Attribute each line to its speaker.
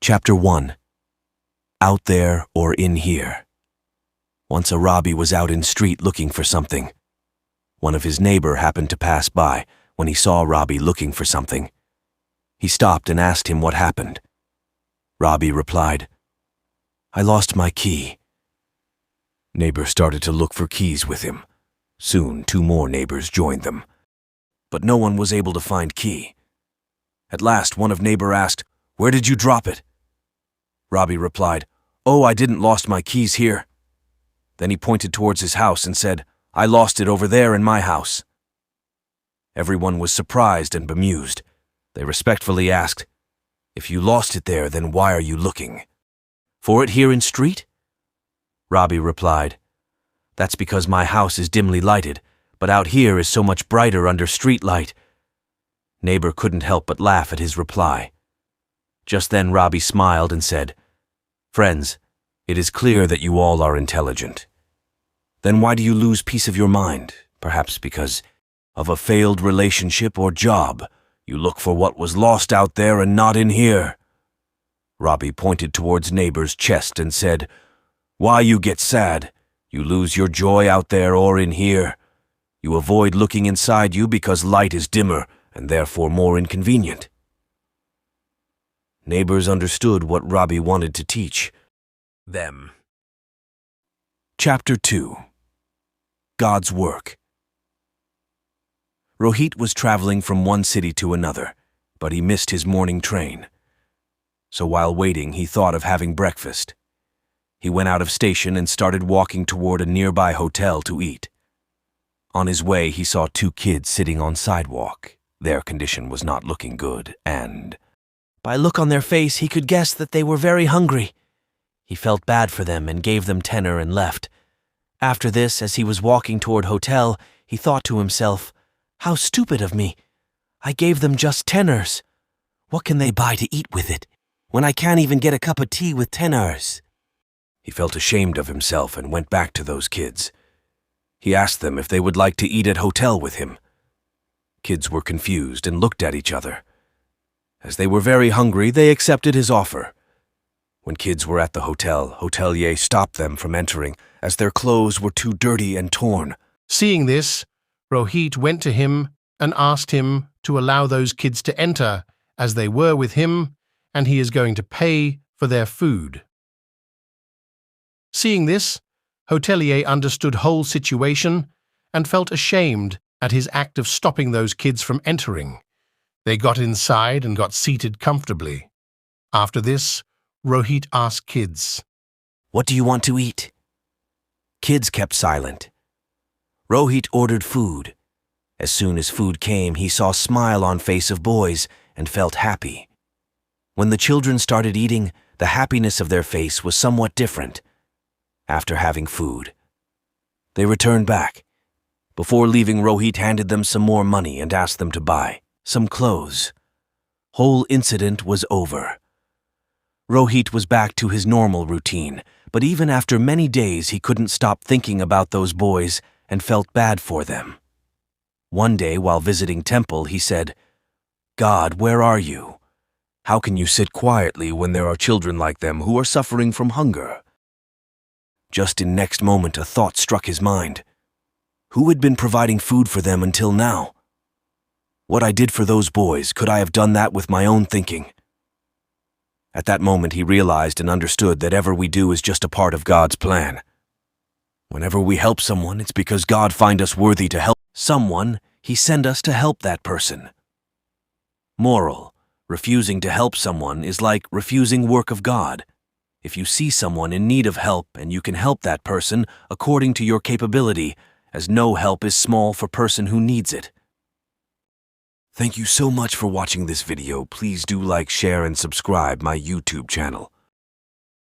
Speaker 1: Chapter 1. Out There or In Here. Once a Robbie was out in street looking for something. One of his neighbor happened to pass by when he saw Robbie looking for something. He stopped and asked him what happened. Robbie replied, "I lost my key." Neighbor started to look for keys with him. Soon 2 more neighbors joined them. But no one was able to find key. At last one of neighbor asked, "Where did you drop it?" Robbie replied, "Oh, I didn't lost my keys here." Then he pointed towards his house and said, "I lost it over there in my house." Everyone was surprised and bemused. They respectfully asked, "If you lost it there, then why are you looking? For it here in street?" Robbie replied, "That's because my house is dimly lighted, but out here is so much brighter under street light." Neighbor couldn't help but laugh at his reply. Just then Robbie smiled and said, "Friends, it is clear that you all are intelligent. Then why do you lose peace of your mind? Perhaps because of a failed relationship or job. You look for what was lost out there and not in here." Robbie pointed towards neighbor's chest and said, "Why you get sad? You lose your joy out there or in here. You avoid looking inside you because light is dimmer and therefore more inconvenient." Neighbors understood what Robbie wanted to teach them. Chapter 2. God's Work. Rohit was traveling from one city to another, but he missed his morning train. So while waiting, he thought of having breakfast. He went out of station and started walking toward a nearby hotel to eat. On his way, he saw 2 kids sitting on sidewalk. Their condition was not looking good, and by look on their face, he could guess that they were very hungry. He felt bad for them and gave them tenner and left. After this, as he was walking toward hotel, he thought to himself, "How stupid of me. I gave them just tenners. What can they buy to eat with it, when I can't even get a cup of tea with tenners?" He felt ashamed of himself and went back to those kids. He asked them if they would like to eat at hotel with him. Kids were confused and looked at each other. As they were very hungry, they accepted his offer. When kids were at the hotel, hotelier stopped them from entering, as their clothes were too dirty and torn.
Speaker 2: Seeing this, Rohit went to him and asked him to allow those kids to enter, as they were with him, and he is going to pay for their food. Seeing this, hotelier understood whole situation and felt ashamed at his act of stopping those kids from entering. They got inside and got seated comfortably. After this, Rohit asked kids,
Speaker 1: "What do you want to eat?" Kids kept silent. Rohit ordered food. As soon as food came, he saw a smile on face of boys and felt happy. When the children started eating, the happiness of their face was somewhat different. After having food, they returned back. Before leaving, Rohit handed them some more money and asked them to buy some clothes. Whole incident was over. Rohit was back to his normal routine, but even after many days he couldn't stop thinking about those boys and felt bad for them. One day while visiting temple, he said, "God, where are you? How can you sit quietly when there are children like them who are suffering from hunger?" Just in next moment a thought struck his mind. Who had been providing food for them until now? What I did for those boys, could I have done that with my own thinking? At that moment he realized and understood that whatever we do is just a part of God's plan. Whenever we help someone, it's because God find us worthy to help someone, He send us to help that person. Moral: refusing to help someone is like refusing work of God. If you see someone in need of help and you can help that person according to your capability, as no help is small for person who needs it. Thank you so much for watching this video. Please do like, share, and subscribe my YouTube channel.